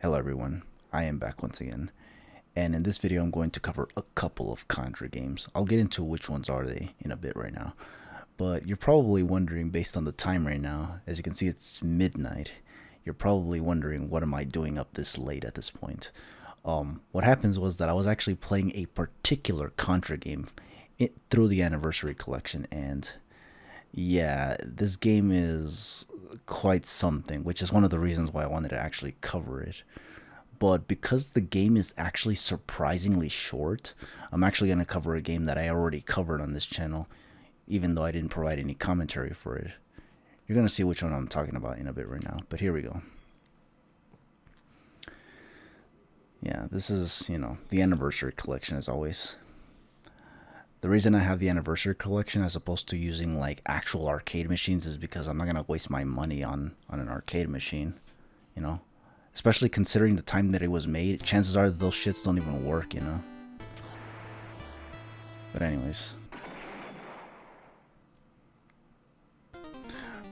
Hello everyone, I am back once again, and in this video I'm going to cover a couple of Contra games. I'll get into which ones are they in a bit right now, but you're probably wondering based on the time right now, as you can see it's midnight, you're probably wondering what am I doing up this late at this point. What happens was that I was actually playing a particular Contra game through the Anniversary Collection, and yeah, this game is quite something, which is one of the reasons why I wanted to actually cover it. But because the game is actually surprisingly short, I'm actually going to cover a game that I already covered on this channel, even though I didn't provide any commentary for it. You're going to see which one I'm talking about in a bit right now, but here we go. Yeah, this is, the Anniversary Collection as always. The reason I have the Anniversary Collection as opposed to using like actual arcade machines is because I'm not going to waste my money on an arcade machine, Especially considering the time that it was made, chances are those shits don't even work, But anyways.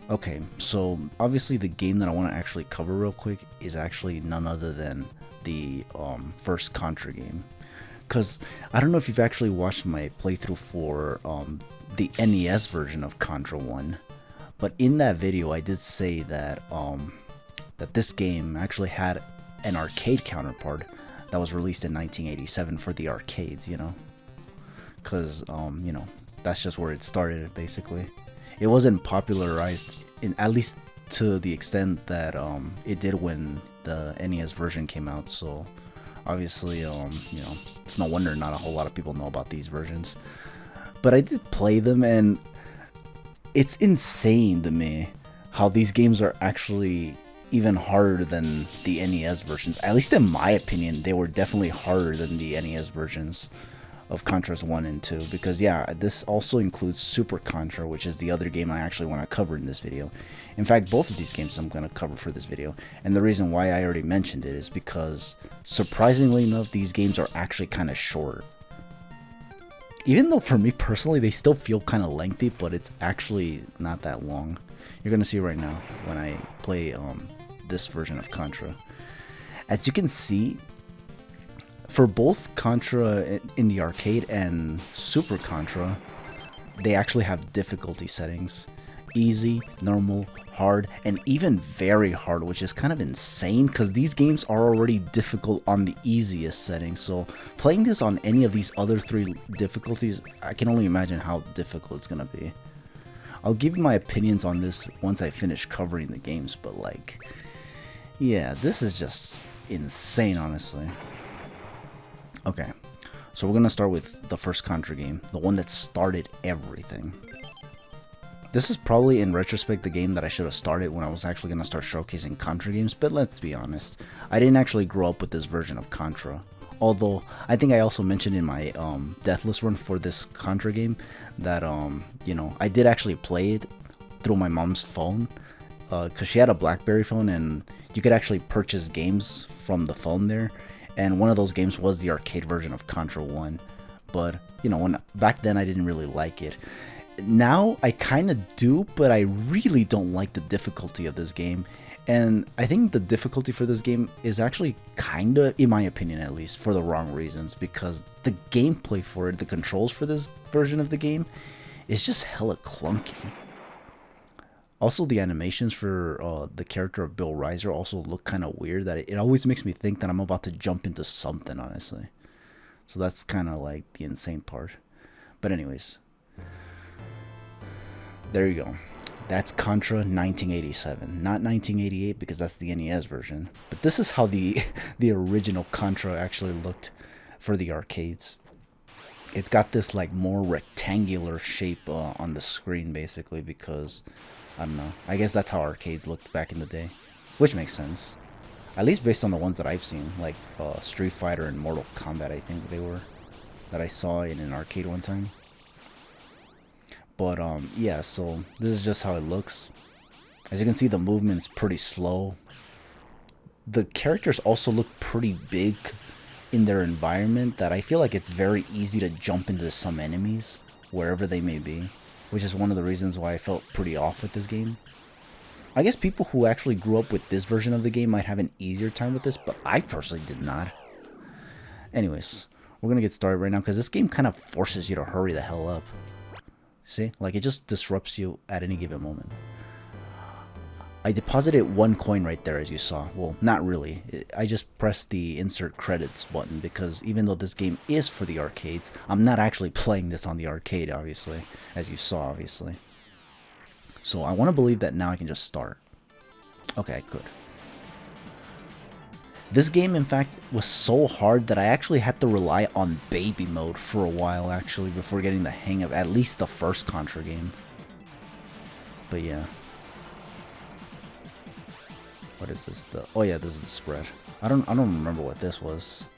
Okay, so obviously the game that I want to actually cover real quick is actually none other than the first Contra game. Because I don't know if you've actually watched my playthrough for the NES version of Contra 1, but in that video I did say that that this game actually had an arcade counterpart that was released in 1987 for the arcades, because that's just where it started basically. It wasn't popularized in at least to the extent that it did when the NES version came out, so obviously it's no wonder not a whole lot of people know about these versions. But I did play them, and it's insane to me how these games are actually even harder than the NES versions. At least in my opinion, they were definitely harder than the NES versions of Contras 1 and 2, because yeah, this also includes Super Contra, which is the other game I actually want to cover in this video. In fact, both of these games I'm going to cover for this video, and the reason why I already mentioned it is because, surprisingly enough, these games are actually kind of short. Even though for me personally they still feel kind of lengthy, but it's actually not that long. You're going to see right now when I play this version of Contra. As you can see, for both Contra in the arcade and Super Contra, they actually have difficulty settings. Easy, normal, hard, and even very hard, which is kind of insane because these games are already difficult on the easiest setting. So playing this on any of these other three difficulties, I can only imagine how difficult it's going to be. I'll give you my opinions on this once I finish covering the games, but like, yeah, this is just insane, honestly. Okay, so we're going to start with the first Contra game, the one that started everything. This is probably, in retrospect, the game that I should have started when I was actually going to start showcasing Contra games, but let's be honest, I didn't actually grow up with this version of Contra. Although, I think I also mentioned in my Deathless run for this Contra game that, I did actually play it through my mom's phone, because she had a BlackBerry phone and you could actually purchase games from the phone there. And one of those games was the arcade version of Contra 1. But, back then I didn't really like it. Now I kind of do, but I really don't like the difficulty of this game. And I think the difficulty for this game is actually kind of, in my opinion at least, for the wrong reasons. Because the gameplay for it, the controls for this version of the game, is just hella clunky. Also, the animations for the character of Bill Reiser also look kind of weird. That it always makes me think that I'm about to jump into something, honestly. So that's kind of like the insane part. But anyways, there you go. That's Contra 1987, not 1988 because that's the NES version. But this is how the original Contra actually looked for the arcades. It's got this like more rectangular shape on the screen basically because, I don't know, I guess that's how arcades looked back in the day, which makes sense. At least based on the ones that I've seen, like Street Fighter and Mortal Kombat, I think they were, that I saw in an arcade one time. But yeah, so this is just how it looks. As you can see, the movement's pretty slow. The characters also look pretty big in their environment, that I feel like it's very easy to jump into some enemies wherever they may be, which is one of the reasons why I felt pretty off with this game. I guess people who actually grew up with this version of the game might have an easier time with this, but I personally did not. Anyways, we're gonna get started right now because this game kind of forces you to hurry the hell up. See? Like, it just disrupts you at any given moment. I deposited 1 coin right there, as you saw. Well, not really. I just pressed the insert credits button because even though this game is for the arcades, I'm not actually playing this on the arcade, obviously, as you saw, obviously. So I want to believe that now I can just start. Okay, good. This game, in fact, was so hard that I actually had to rely on baby mode for a while, actually, before getting the hang of at least the first Contra game. But yeah. What is this? Oh yeah, this is the spread. I don't remember what this was.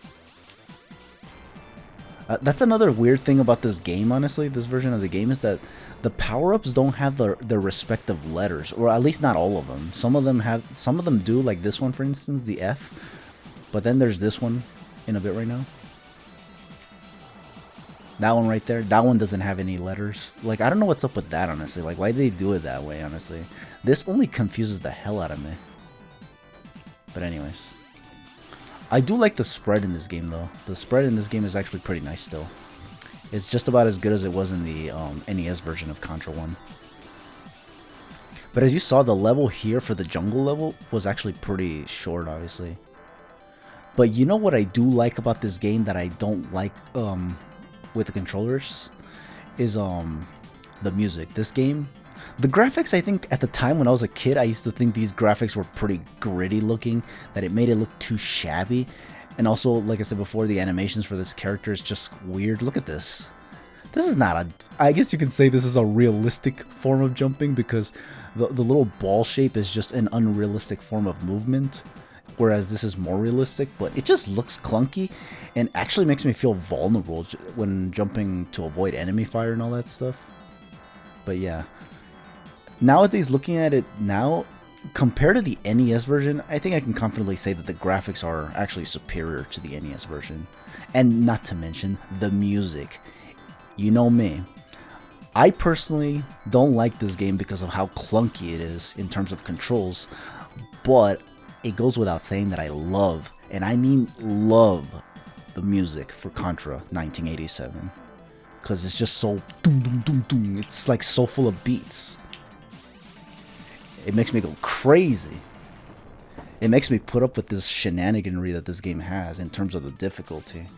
That's another weird thing about this game, honestly. This version of the game is that the power-ups don't have their respective letters, or at least not all of them. Some of them do, like this one, for instance, the F. But then there's this one in a bit right now. That one right there, that one doesn't have any letters. Like, I don't know what's up with that, honestly. Like, why do they do it that way, honestly? This only confuses the hell out of me. But anyways. I do like the spread in this game, though. The spread in this game is actually pretty nice still. It's just about as good as it was in the NES version of Contra 1. But as you saw, the level here for the jungle level was actually pretty short, obviously. But you know what I do like about this game that I don't like with the controllers? Is the music. This game, the graphics, I think at the time when I was a kid, I used to think these graphics were pretty gritty looking, that it made it look too shabby. And also, like I said before, the animations for this character is just weird. Look at this. This is not a... I guess you can say this is a realistic form of jumping because the little ball shape is just an unrealistic form of movement. Whereas this is more realistic, but it just looks clunky and actually makes me feel vulnerable when jumping to avoid enemy fire and all that stuff. But yeah. Nowadays, looking at it now, compared to the NES version, I think I can confidently say that the graphics are actually superior to the NES version. And not to mention the music. You know me. I personally don't like this game because of how clunky it is in terms of controls, but it goes without saying that I love, and I mean love, the music for Contra 1987. Because it's just so doom doom doom doom. It's like so full of beats. It makes me go crazy. It makes me put up with this shenaniganry that this game has in terms of the difficulty.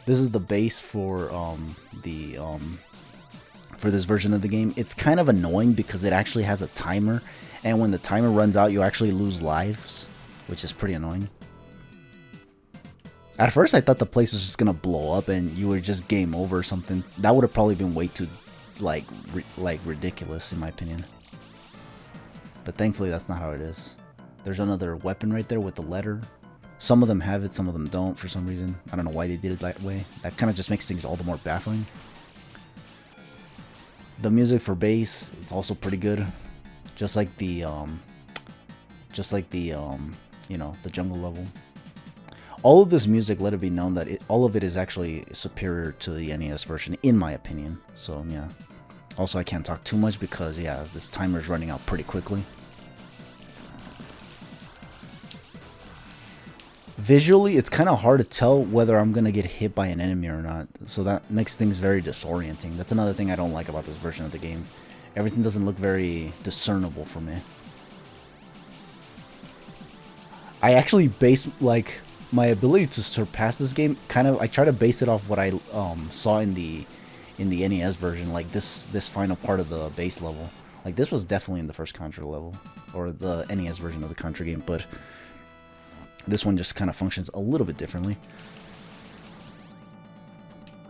This is the base for this version of the game. It's kind of annoying because it actually has a timer, and when the timer runs out, you actually lose lives, which is pretty annoying. At first, I thought the place was just gonna blow up and you were just game over or something. That would have probably been way too, like ridiculous in my opinion. But thankfully, that's not how it is. There's another weapon right there with the letter. Some of them have it, some of them don't for some reason. I don't know why they did it that way. That kind of just makes things all the more baffling. The music for bass is also pretty good. Just like the you know, the jungle level. All of this music, let it be known that all of it is actually superior to the NES version, in my opinion. So yeah. Also, I can't talk too much because yeah, this timer is running out pretty quickly. Visually, it's kind of hard to tell whether I'm gonna get hit by an enemy or not. So that makes things very disorienting. That's another thing I don't like about this version of the game. Everything doesn't look very discernible for me. I actually base like my ability to surpass this game I try to base it off what I saw in the NES version, like this final part of the base level. Like this was definitely in the first Contra level, or the NES version of the Contra game, but this one just kind of functions a little bit differently.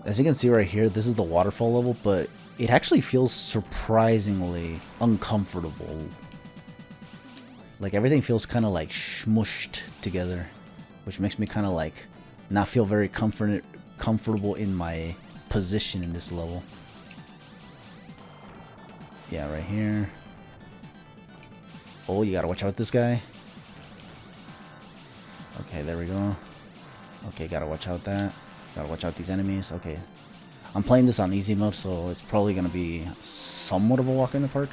As you can see right here, this is the waterfall level, but it actually feels surprisingly uncomfortable. Like everything feels kind of like smushed together, which makes me kind of like not feel very comfortable in my position in this level. Yeah, right here. Oh, you gotta watch out with this guy. Okay, there we go. Okay, gotta watch out that. Gotta watch out these enemies. Okay. I'm playing this on easy mode, so it's probably gonna be somewhat of a walk in the park.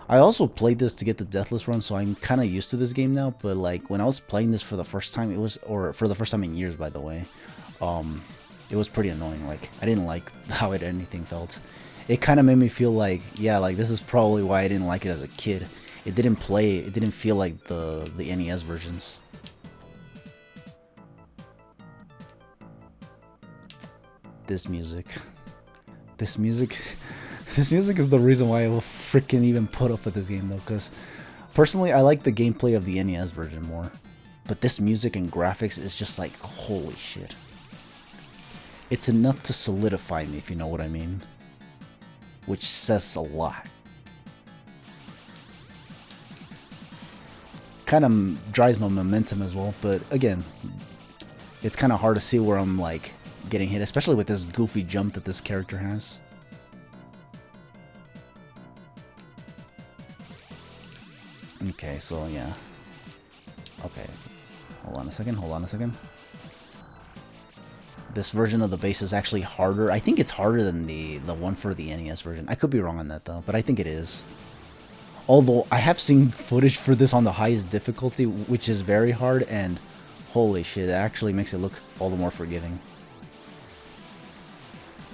I also played this to get the Deathless run, so I'm kind of used to this game now. But like when I was playing this for the first time, or for the first time in years, by the way, it was pretty annoying. Like I didn't like how anything felt. It kind of made me feel like, yeah, like this is probably why I didn't like it as a kid. It didn't feel like the NES versions. This music is the reason why I will freaking even put up with this game though, because personally I like the gameplay of the NES version more, but this music and graphics is just like, holy shit. It's enough to solidify me, if you know what I mean, which says a lot. Kind of drives my momentum as well, but again, it's kind of hard to see where I'm like getting hit, especially with this goofy jump that this character has. Okay, so yeah. Okay. Hold on a second. This version of the bass is actually harder. I think it's harder than the one for the NES version. I could be wrong on that though, but I think it is. Although I have seen footage for this on the highest difficulty, which is very hard, and holy shit, it actually makes it look all the more forgiving.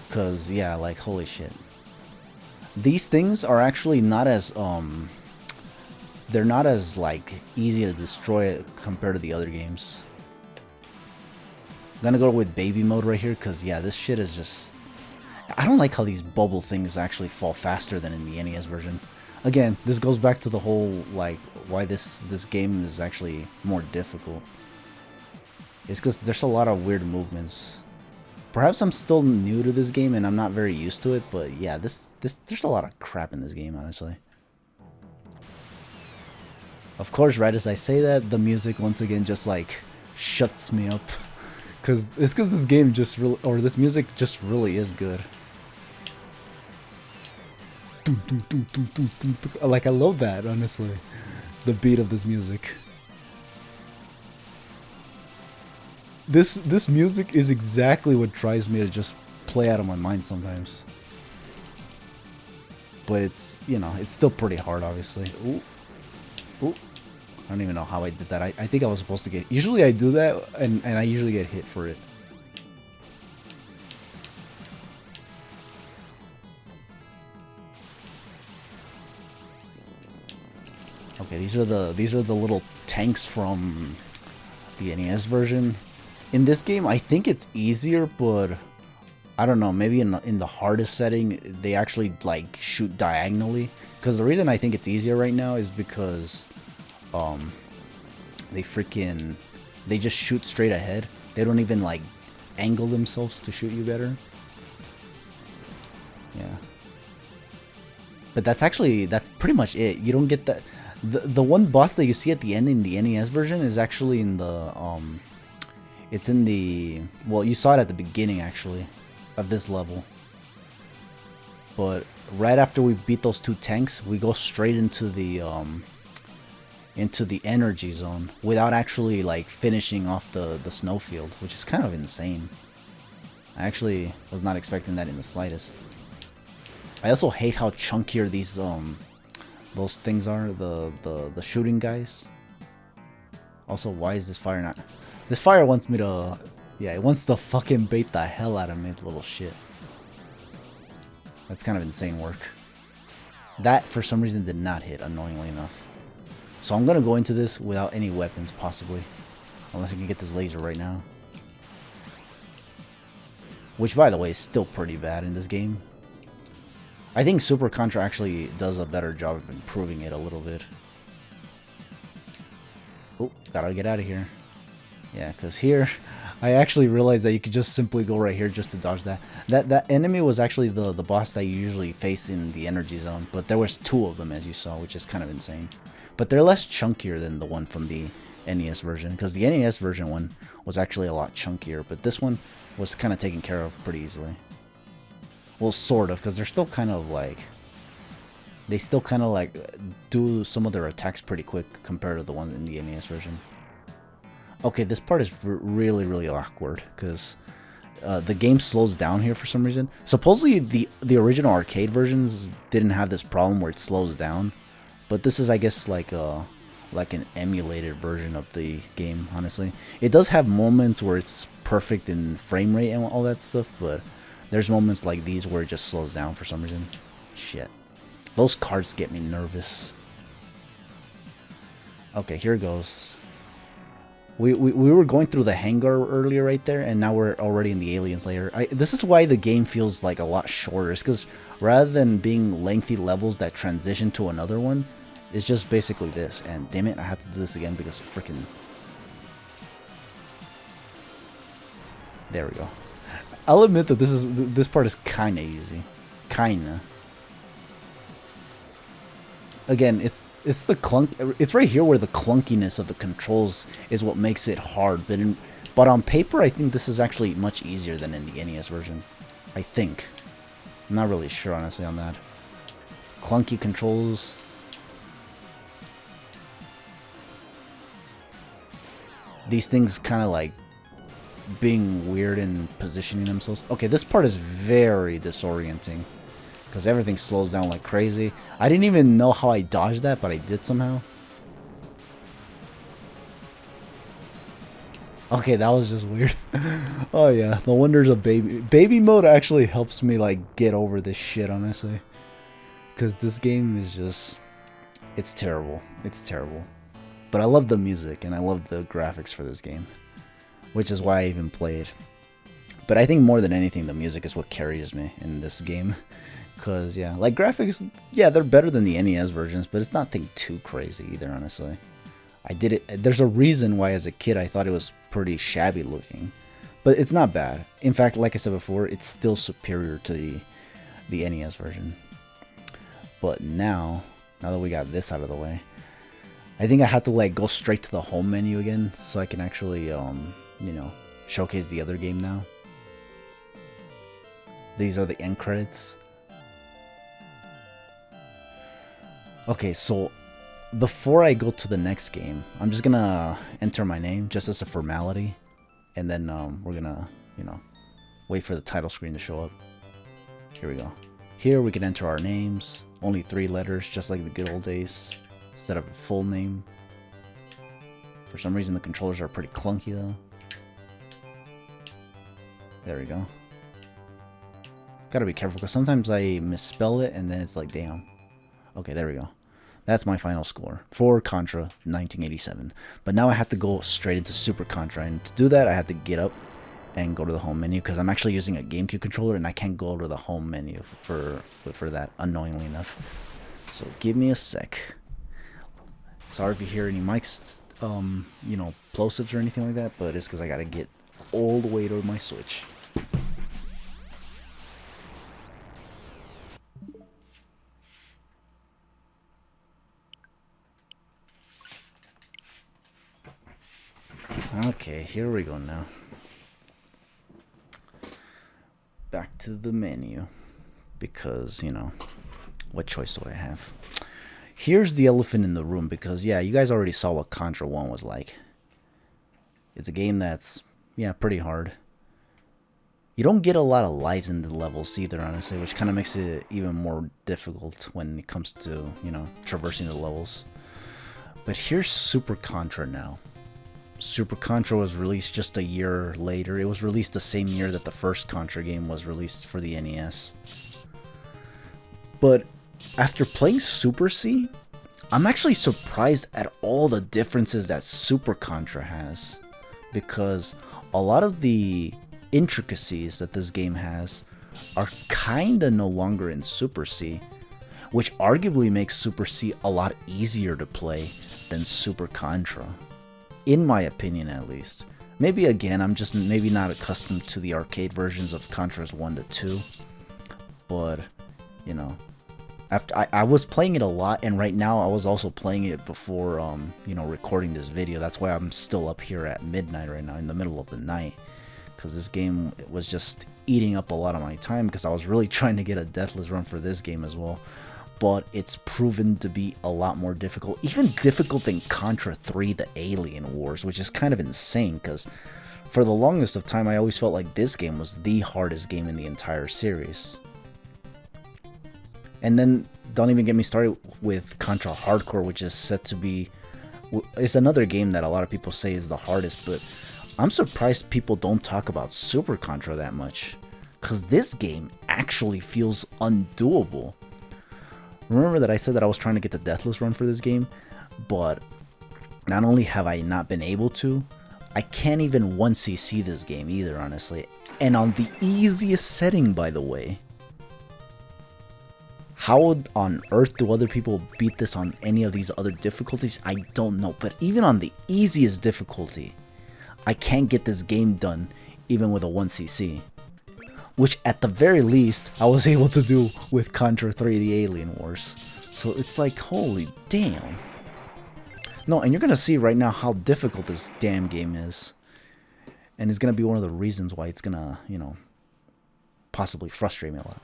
Cause yeah, like holy shit. These things are actually not as they're not as like easy to destroy compared to the other games. I'm gonna go with baby mode right here, cause yeah, this shit is just, I don't like how these bubble things actually fall faster than in the NES version. Again, this goes back to the whole like why this game is actually more difficult. It's because there's a lot of weird movements. Perhaps I'm still new to this game and I'm not very used to it, but yeah, there's a lot of crap in this game, honestly. Of course, right as I say that, the music once again just like shuts me up. Cause it's because this game just really, or this music just really is good. Like I love that, honestly. The beat of this music. This music is exactly what drives me to just play out of my mind sometimes. But it's, you know, it's still pretty hard, obviously. Ooh. Ooh. I don't even know how I did that. I think I was supposed to get... Usually I do that, and I usually get hit for it. Okay, these are the little tanks from the NES version. In this game, I think it's easier, but I don't know. Maybe in the hardest setting, they actually like shoot diagonally. Because the reason I think it's easier right now is because they just shoot straight ahead. They don't even like angle themselves to shoot you better. Yeah. But that's pretty much it. You don't get that. The one boss that you see at the end in the NES version is actually in the it's in the, well, you saw it at the beginning actually of this level. But right after we beat those two tanks, we go straight into the energy zone without actually like finishing off the snowfield, which is kind of insane. I actually was not expecting that in the slightest. I also hate how chunkier these those things are, the shooting guys. Also, why is this fire not... This fire wants me to... Yeah, it wants to fucking bait the hell out of me, little shit. That's kind of insane work. That, for some reason, did not hit, annoyingly enough. So I'm gonna go into this without any weapons, possibly. Unless I can get this laser right now. Which, by the way, is still pretty bad in this game. I think Super Contra actually does a better job of improving it a little bit. Oh, gotta get out of here. Yeah, because here, I actually realized that you could just simply go right here just to dodge that. That enemy was actually the boss that you usually face in the energy zone, but there was two of them, as you saw, which is kind of insane. But they're less chunkier than the one from the NES version, because the NES version one was actually a lot chunkier, but this one was kind of taken care of pretty easily. Well, sort of, because they're still kind of like... They still kind of like do some of their attacks pretty quick compared to the one in the NES version. Okay, this part is really, really awkward, because the game slows down here for some reason. Supposedly, the original arcade versions didn't have this problem where it slows down. But this is, I guess, like an emulated version of the game, honestly. It does have moments where it's perfect in frame rate and all that stuff, but there's moments like these where it just slows down for some reason. Shit. Those cards get me nervous. Okay, here goes. We were going through the hangar earlier right there, and now we're already in the aliens layer. This is why the game feels like a lot shorter. It's because rather than being lengthy levels that transition to another one, it's just basically this. And damn it, I have to do this again because freaking... There we go. I'll admit that this part is kinda easy. Kinda. Again, it's the clunk. It's right here where the clunkiness of the controls is what makes it hard. But on paper, I think this is actually much easier than in the NES version. I think. I'm not really sure, honestly, on that. Clunky controls. These things kind of like being weird and positioning themselves. Okay, this part is very disorienting because everything slows down like crazy. I didn't even know how I dodged that, but I did somehow. Okay, that was just weird. Oh yeah, the wonders of baby mode actually helps me like get over this shit, honestly, because this game is just, it's terrible. It's terrible. But I love the music and I love the graphics for this game, which is why I even played. But I think more than anything, the music is what carries me in this game. Because, yeah, like graphics, yeah, they're better than the NES versions, but it's nothing too crazy either, honestly. I did it. There's a reason why as a kid I thought it was pretty shabby looking. But it's not bad. In fact, like I said before, it's still superior to the NES version. But now that we got this out of the way, I think I have to like go straight to the home menu again so I can actually, you know, showcase the other game now. These are the end credits. Okay, so before I go to the next game, I'm just gonna enter my name just as a formality, and then we're gonna, you know, wait for the title screen to show up. Here we go. Here we can enter our names, only 3 letters, just like the good old days, instead of a full name. For some reason the controllers are pretty clunky though. There we go. Gotta be careful because sometimes I misspell it and then it's like, damn. Okay, there we go. That's my final score for Contra 1987. But now I have to go straight into Super Contra, and to do that I have to get up and go to the home menu because I'm actually using a GameCube controller and I can't go to the home menu for that, unknowingly enough. So give me a sec. Sorry if you hear any mics, you know, plosives or anything like that, but it's because I gotta get all the way to my Switch. Okay, here we go now. Back to the menu. Because, you know, what choice do I have? Here's the elephant in the room because, yeah, you guys already saw what Contra 1 was like. It's a game that's, yeah, pretty hard. You don't get a lot of lives in the levels either, honestly, which kind of makes it even more difficult when it comes to, you know, traversing the levels. But here's Super Contra now. Super Contra was released just a year later. It was released the same year that the first Contra game was released for the NES. But after playing Super C, I'm actually surprised at all the differences that Super Contra has. Because a lot of the intricacies that this game has are kinda no longer in Super C, which arguably makes Super C a lot easier to play than Super Contra. In my opinion, at least. Maybe again, I'm just maybe not accustomed to the arcade versions of Contras 1 to 2. But, you know, after I was playing it a lot, and right now I was also playing it before, you know, recording this video. That's why I'm still up here at midnight right now, in the middle of the night. Because this game was just eating up a lot of my time, because I was really trying to get a deathless run for this game as well. But it's proven to be a lot more difficult, even difficult than Contra 3, the Alien Wars, which is kind of insane, because for the longest of time I always felt like this game was the hardest game in the entire series. And then don't even get me started with Contra Hardcore, which is set to be... It's another game that a lot of people say is the hardest, but I'm surprised people don't talk about Super Contra that much. Because this game actually feels undoable. Remember that I said that I was trying to get the Deathless run for this game, but not only have I not been able to, I can't even 1cc this game either, honestly. And on the easiest setting, by the way. How on earth do other people beat this on any of these other difficulties? I don't know. But even on the easiest difficulty, I can't get this game done even with a 1cc. Which at the very least, I was able to do with Contra 3 The Alien Wars. So it's like, holy damn. No, and you're going to see right now how difficult this damn game is. And it's going to be one of the reasons why it's going to, you know, possibly frustrate me a lot.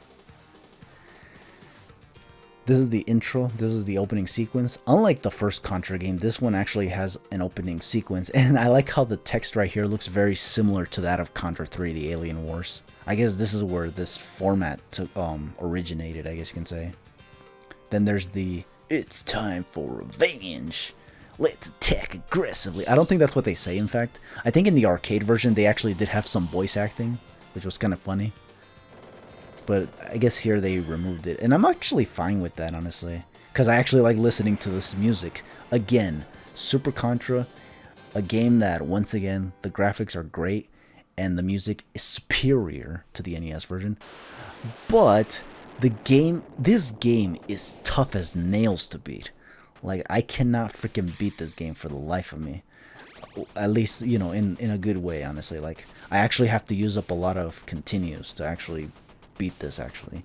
This is the intro. This is the opening sequence. Unlike the first Contra game, this one actually has an opening sequence. And I like how the text right here looks very similar to that of Contra 3 The Alien Wars. I guess this is where this format originated, I guess you can say. Then there's the, it's time for revenge. Let's attack aggressively. I don't think that's what they say, in fact. I think in the arcade version, they actually did have some voice acting, which was kind of funny. But I guess here they removed it. And I'm actually fine with that, honestly. Because I actually like listening to this music. Again, Super Contra, a game that, once again, the graphics are great. And the music is superior to the NES version. But this game is tough as nails to beat. Like, I cannot freaking beat this game for the life of me. At least, you know, in a good way, honestly. Like, I actually have to use up a lot of continues to actually beat this, actually.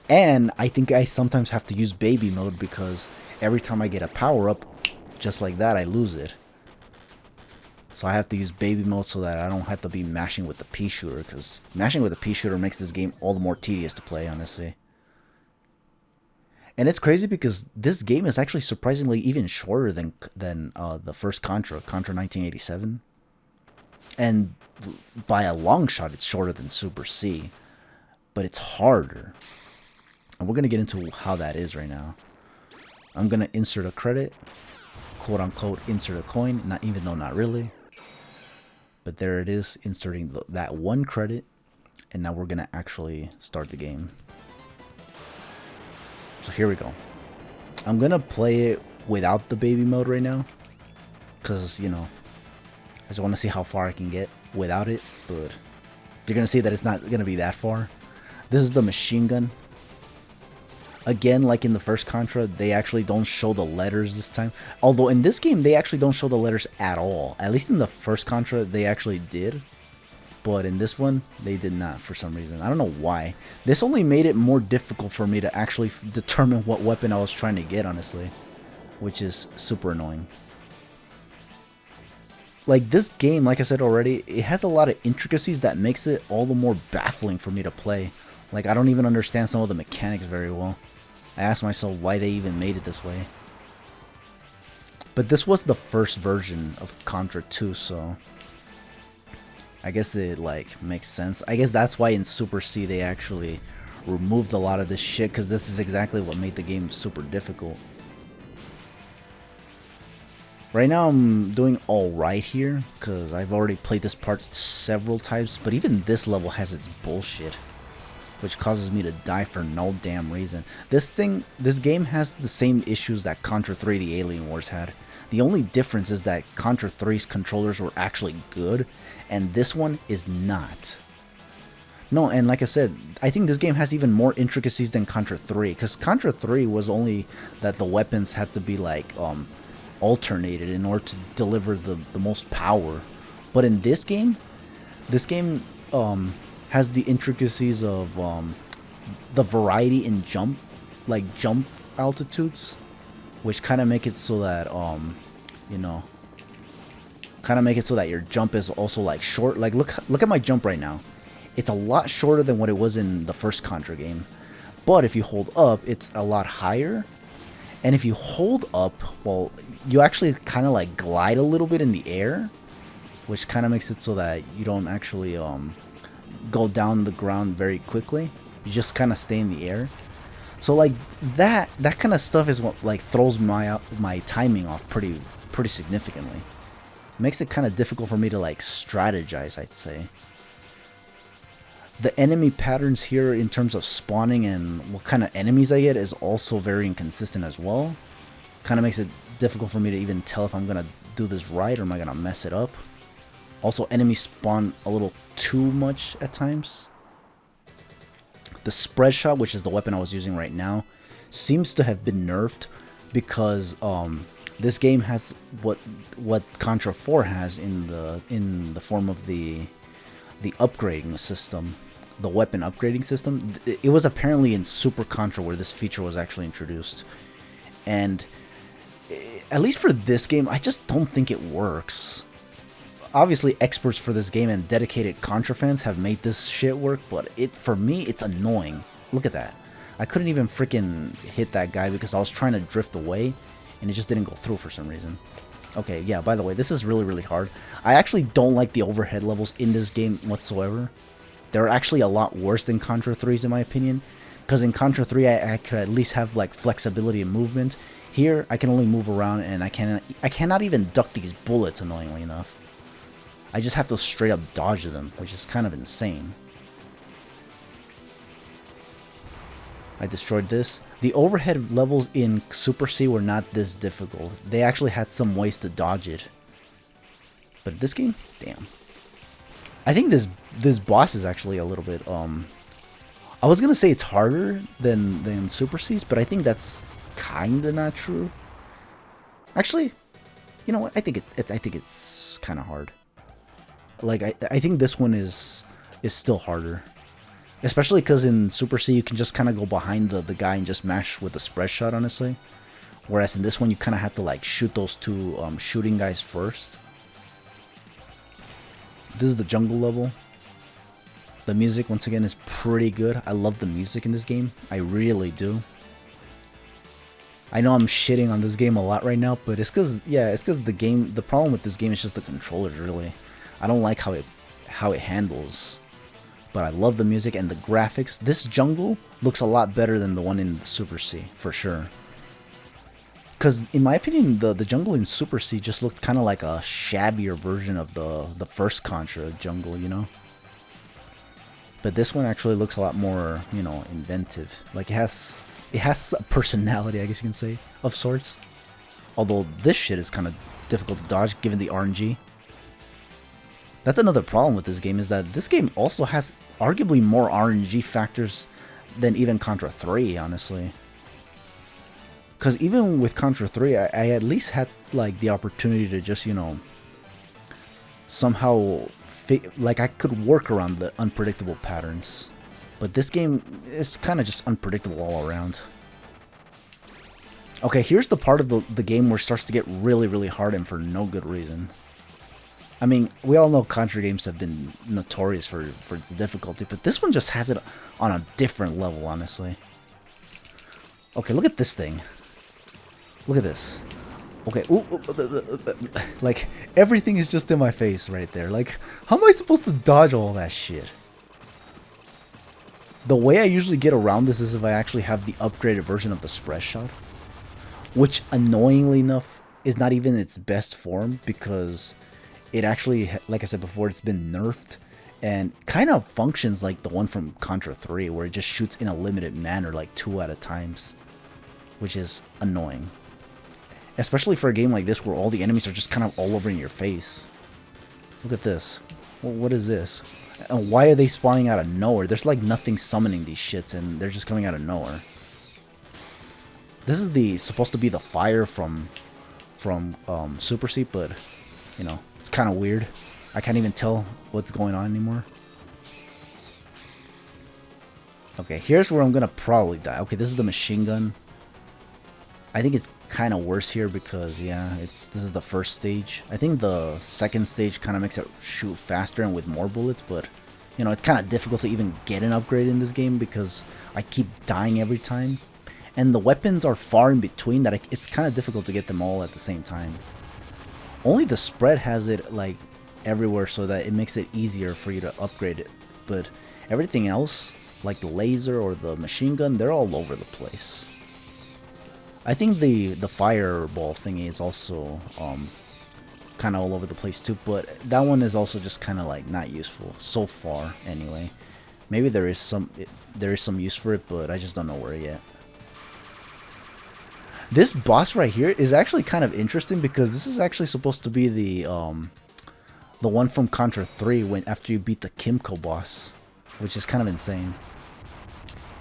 And I think I sometimes have to use baby mode because every time I get a power-up, just like that, I lose it. So I have to use baby mode so that I don't have to be mashing with the pea shooter, because mashing with the pea shooter makes this game all the more tedious to play, honestly. And it's crazy because this game is actually surprisingly even shorter than the first Contra 1987. And by a long shot, it's shorter than Super C. But it's harder. And we're going to get into how that is right now. I'm going to insert a credit. Quote unquote, insert a coin. Not, even though not really. But there it is, inserting that one credit. And now we're going to actually start the game. So here we go. I'm going to play it without the baby mode right now. Because, you know, I just want to see how far I can get without it. But you're going to see that it's not going to be that far. This is the machine gun. Again, like in the first Contra, they actually don't show the letters this time. Although in this game, they actually don't show the letters at all. At least in the first Contra, they actually did. But in this one, they did not for some reason. I don't know why. This only made it more difficult for me to actually determine what weapon I was trying to get, honestly. Which is super annoying. Like, this game, like I said already, it has a lot of intricacies that makes it all the more baffling for me to play. Like, I don't even understand some of the mechanics very well. I ask myself why they even made it this way. But this was the first version of Contra 2, so I guess it, like, makes sense. I guess that's why in Super C they actually removed a lot of this shit, because this is exactly what made the game super difficult. Right now I'm doing alright here, because I've already played this part several times, but even this level has its bullshit, which causes me to die for no damn reason. This game has the same issues that Contra 3 The Alien Wars had. The only difference is that Contra 3's controllers were actually good, and this one is not. No, and like I said, I think this game has even more intricacies than Contra 3, because Contra 3 was only that the weapons had to be like alternated in order to deliver the most power. But in this game has the intricacies of the variety in jump altitudes, which kind of make it so that you know, kind of make it so that your jump is also like short. Like look at my jump right now. It's a lot shorter than what it was in the first Contra game. But if you hold up, it's a lot higher. And if you hold up, well, you actually kind of like glide a little bit in the air, which kind of makes it so that you don't actually go down the ground very quickly. You just kind of stay in the air. So like that kind of stuff is what like throws my timing off pretty significantly. Makes it kind of difficult for me to like strategize, I'd say. The enemy patterns here in terms of spawning and what kind of enemies I get is also very inconsistent as well. Kind of makes it difficult for me to even tell if I'm gonna do this right or am I gonna mess it up. Also, enemies spawn a little too much at times. The spread shot, which is the weapon I was using right now, seems to have been nerfed because this game has what Contra 4 has in the form of the upgrading system, the weapon upgrading system. It was apparently in Super Contra where this feature was actually introduced, and at least for this game, I just don't think it works. Obviously, experts for this game and dedicated Contra fans have made this shit work, but for me, it's annoying. Look at that. I couldn't even freaking hit that guy because I was trying to drift away, and it just didn't go through for some reason. Okay, yeah, by the way, this is really hard. I actually don't like the overhead levels in this game whatsoever. They're actually a lot worse than Contra 3's in my opinion, because in Contra 3, I could at least have like flexibility and movement. Here, I can only move around, and I cannot even duck these bullets, annoyingly enough. I just have to straight up dodge them, which is kind of insane. I destroyed this. The overhead levels in Super C were not this difficult. They actually had some ways to dodge it. But this game, damn. I think this boss is actually a little bit I was gonna say it's harder than Super C's, but I think that's kinda not true. Actually, you know what? I think it's kind of hard. Like I think this one is still harder, especially because in Super C you can just kind of go behind the guy and just mash with the spread shot, honestly. Whereas in this one you kind of have to like shoot those two shooting guys first. This is the jungle level. The music once again is pretty good. I love the music in this game. I really do. I know I'm shitting on this game a lot right now, but it's because the game. The problem with this game is just the controllers, really. I don't like how it handles, but I love the music and the graphics. This jungle looks a lot better than the one in the Super C, for sure. Because in my opinion, the jungle in Super C just looked kind of like a shabbier version of the first Contra jungle, you know. But this one actually looks a lot more, you know, inventive. Like it has a personality, I guess you can say, of sorts. Although this shit is kind of difficult to dodge given the RNG. That's another problem with this game, is that this game also has arguably more RNG factors than even Contra 3, honestly. Because even with Contra 3, I at least had like the opportunity to just, you know, somehow, like I could work around the unpredictable patterns. But this game is kind of just unpredictable all around. Okay, here's the part of the game where it starts to get really hard and for no good reason. I mean, we all know Contra games have been notorious for its difficulty, but this one just has it on a different level, honestly. Okay, look at this thing. Look at this. Okay, like, everything is just in my face right there. Like, how am I supposed to dodge all that shit? The way I usually get around this is if I actually have the upgraded version of the spread shot, which, annoyingly enough, is not even its best form, because it actually, like I said before, it's been nerfed and kind of functions like the one from Contra 3, where it just shoots in a limited manner, like 2 at a time, which is annoying. Especially for a game like this where all the enemies are just kind of all over in your face. Look at this. Well, what is this? And why are they spawning out of nowhere? There's like nothing summoning these shits, and they're just coming out of nowhere. This is supposed to be the fire from Super C, but you know, it's kind of weird. I can't even tell what's going on anymore. Okay, here's where I'm gonna probably die. Okay, this is the machine gun. I think it's kind of worse here because, yeah, this is the first stage. I think the second stage kind of makes it shoot faster and with more bullets, but, you know, it's kind of difficult to even get an upgrade in this game because I keep dying every time. And the weapons are far in between that it's kind of difficult to get them all at the same time. Only the spread has it, like, everywhere so that it makes it easier for you to upgrade it. But everything else, like the laser or the machine gun, they're all over the place. I think the fireball thingy is also kind of all over the place too, but that one is also just kind of like not useful so far anyway. Maybe there is some use for it, but I just don't know where yet. This boss right here is actually kind of interesting because this is actually supposed to be the one from Contra 3 when after you beat the Kimco boss, which is kind of insane.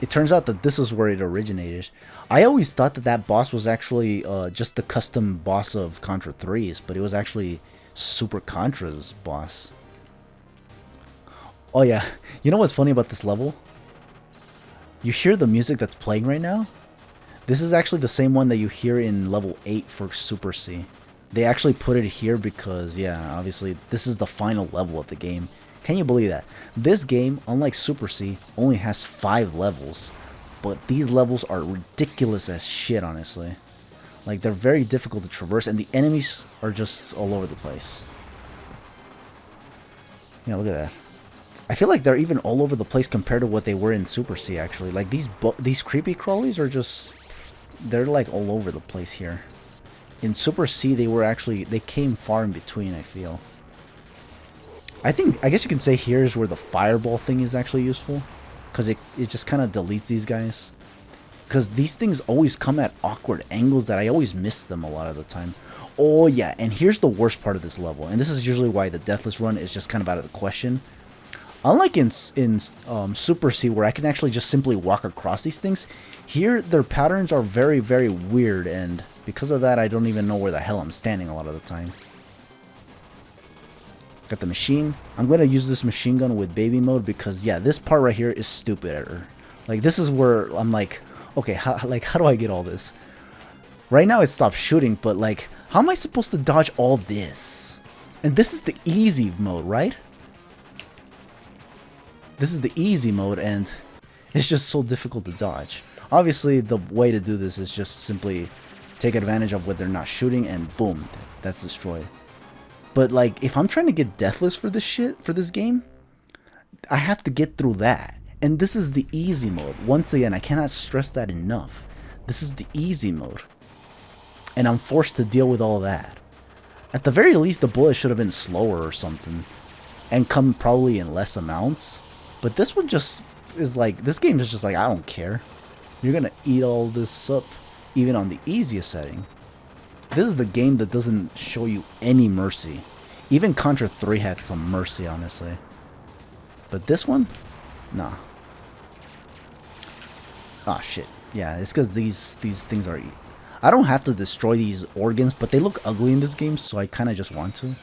It turns out that this is where it originated. I always thought that that boss was actually just the custom boss of Contra 3's, but it was actually Super Contra's boss. Oh yeah, you know what's funny about this level? You hear the music that's playing right now? This is actually the same one that you hear in level 8 for Super C. They actually put it here because, yeah, obviously this is the final level of the game. Can you believe that? This game, unlike Super C, only has 5 levels. But these levels are ridiculous as shit, honestly. Like, they're very difficult to traverse, and the enemies are just all over the place. Yeah, look at that. I feel like they're even all over the place compared to what they were in Super C, actually. Like, these creepy crawlies are just... They're, like, all over the place here. In Super C, they came far in between, I feel. I guess you can say here is where the fireball thing is actually useful. Because it just kind of deletes these guys. Because these things always come at awkward angles that I always miss them a lot of the time. Oh yeah, and here's the worst part of this level. And this is usually why the Deathless run is just kind of out of the question. Unlike in Super C, where I can actually just simply walk across these things, here their patterns are very, very weird. And because of that, I don't even know where the hell I'm standing a lot of the time. Got the machine. I'm going to use this machine gun with baby mode because, yeah, this part right here is stupid. Like, this is where I'm like, okay, how do I get all this? Right now it stopped shooting, but, like, how am I supposed to dodge all this? And this is the easy mode, right? This is the easy mode, and it's just so difficult to dodge. Obviously, the way to do this is just simply take advantage of what they're not shooting, and boom, that's destroyed. But, like, if I'm trying to get Deathless for this shit, for this game, I have to get through that. And this is the easy mode. Once again, I cannot stress that enough. This is the easy mode. And I'm forced to deal with all that. At the very least, the bullets should have been slower or something. And come probably in less amounts. But this one just is like, this game is just like, I don't care. You're gonna eat all this up, even on the easiest setting. This is the game that doesn't show you any mercy. Even Contra 3 had some mercy, honestly. But this one? Nah. Ah, shit. Yeah, it's because these things are... I don't have to destroy these organs, but they look ugly in this game, so I kind of just want to.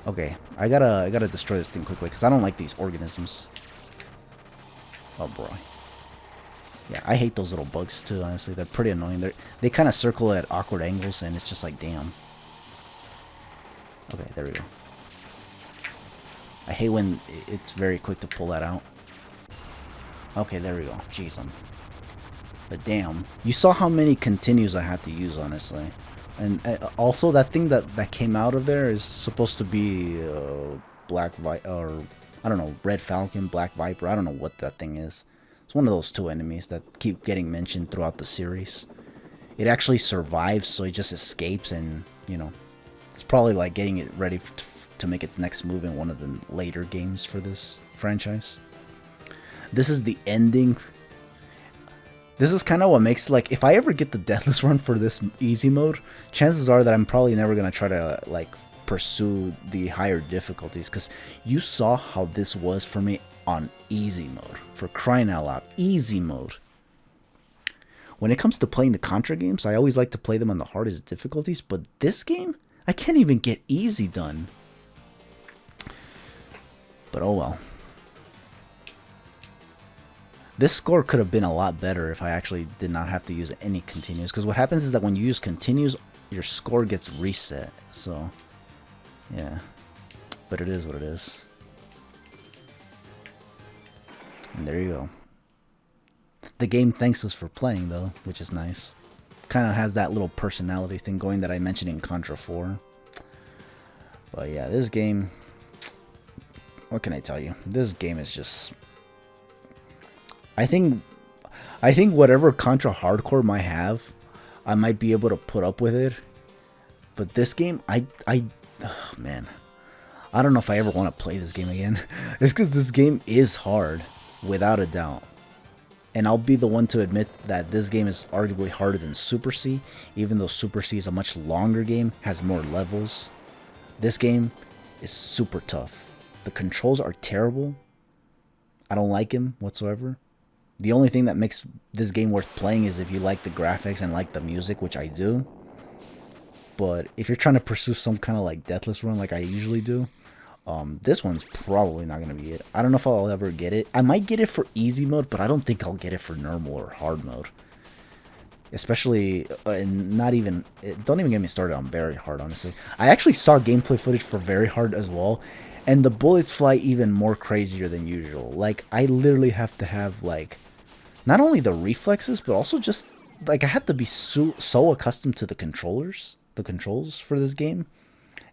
Okay, I gotta destroy this thing quickly, because I don't like these organisms. Oh, boy. Yeah, I hate those little bugs too, honestly. They're pretty annoying. They kind of circle at awkward angles, and it's just like, damn. Okay, there we go. I hate when it's very quick to pull that out. Okay, there we go. Jeez, but damn. You saw how many continues I had to use, honestly. And also, that thing that came out of there is supposed to be Black Viper, or I don't know, Red Falcon, Black Viper. I don't know what that thing is. It's one of those two enemies that keep getting mentioned throughout the series. It actually survives, so it just escapes, and, you know, it's probably like getting it ready to make its next move in one of the later games for this franchise. This is the ending. This is kind of what makes, like, if I ever get the Deathless run for this easy mode, chances are that I'm probably never going to try to, like, pursue the higher difficulties, because you saw how this was for me on easy mode. For crying out loud, easy mode. When it comes to playing the Contra games, I always like to play them on the hardest difficulties, but this game, I can't even get easy done. But oh well. This score could have been a lot better if I actually did not have to use any continues, because what happens is that when you use continues, your score gets reset. So, yeah. But it is what it is. And there you go. The game thanks us for playing, though, which is nice. Kind of has that little personality thing going that I mentioned in Contra 4. But yeah, this game... What can I tell you? This game is just... I think I think whatever Contra Hardcore might have, I might be able to put up with it. But this game, oh, man, I don't know if I ever want to play this game again. It's because this game is hard, without a doubt. And I'll be the one to admit that this game is arguably harder than Super C, even though Super C is a much longer game, has more levels. This game is super tough. The controls are terrible. I don't like them whatsoever. The only thing that makes this game worth playing is if you like the graphics and like the music, which I do. But if you're trying to pursue some kind of like deathless run like I usually do, this one's probably not going to be it. I don't know if I'll ever get it. I might get it for easy mode, but I don't think I'll get it for normal or hard mode. Especially, and not even, don't even get me started on very hard, honestly. I actually saw gameplay footage for very hard as well, and the bullets fly even more crazier than usual. Like, I literally have to have, like, not only the reflexes, but also just, like, I have to be so accustomed to the controls for this game.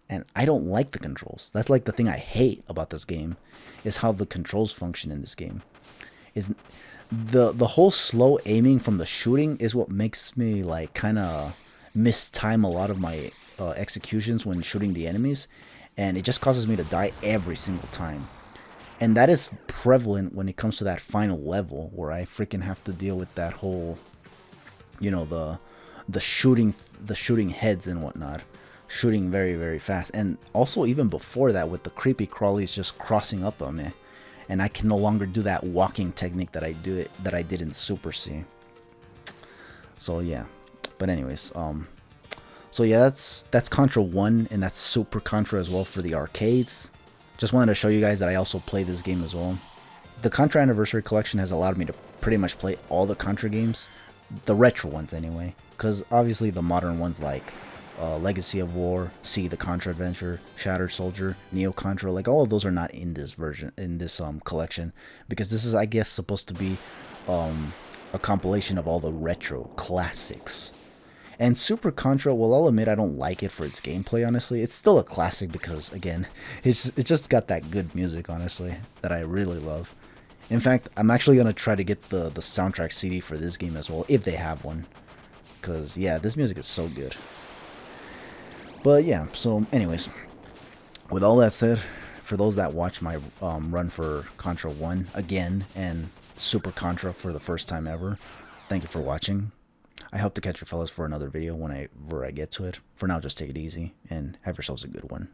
And I don't like the controls. That's like the thing I hate about this game, is how the controls function in this game. Is the whole slow aiming from the shooting is what makes me like kind of mistime a lot of my executions when shooting the enemies, and it just causes me to die every single time. And that is prevalent when it comes to that final level where I freaking have to deal with that whole, you know, the shooting heads and whatnot. Shooting very, very fast. And also even before that with the creepy crawlies just crossing up on me. And I can no longer do that walking technique that I did in Super C. So yeah. But anyways, so yeah, that's Contra 1 and that's Super Contra as well for the arcades. Just wanted to show you guys that I also play this game as well. The Contra Anniversary Collection has allowed me to pretty much play all the Contra games. The retro ones anyway. Because obviously the modern ones like Legacy of War, C, the Contra Adventure, Shattered Soldier, Neo Contra, like all of those are not in this version, in this collection, because this is, I guess, supposed to be a compilation of all the retro classics. And Super Contra, well, I'll admit I don't like it for its gameplay, honestly. It's still a classic because, again, it just got that good music, honestly, that I really love. In fact, I'm actually going to try to get the soundtrack CD for this game as well, if they have one. Because, yeah, this music is so good. But yeah, so anyways, with all that said, for those that watch my run for Contra 1 again and Super Contra for the first time ever, thank you for watching. I hope to catch you fellas for another video whenever I get to it. For now, just take it easy and have yourselves a good one.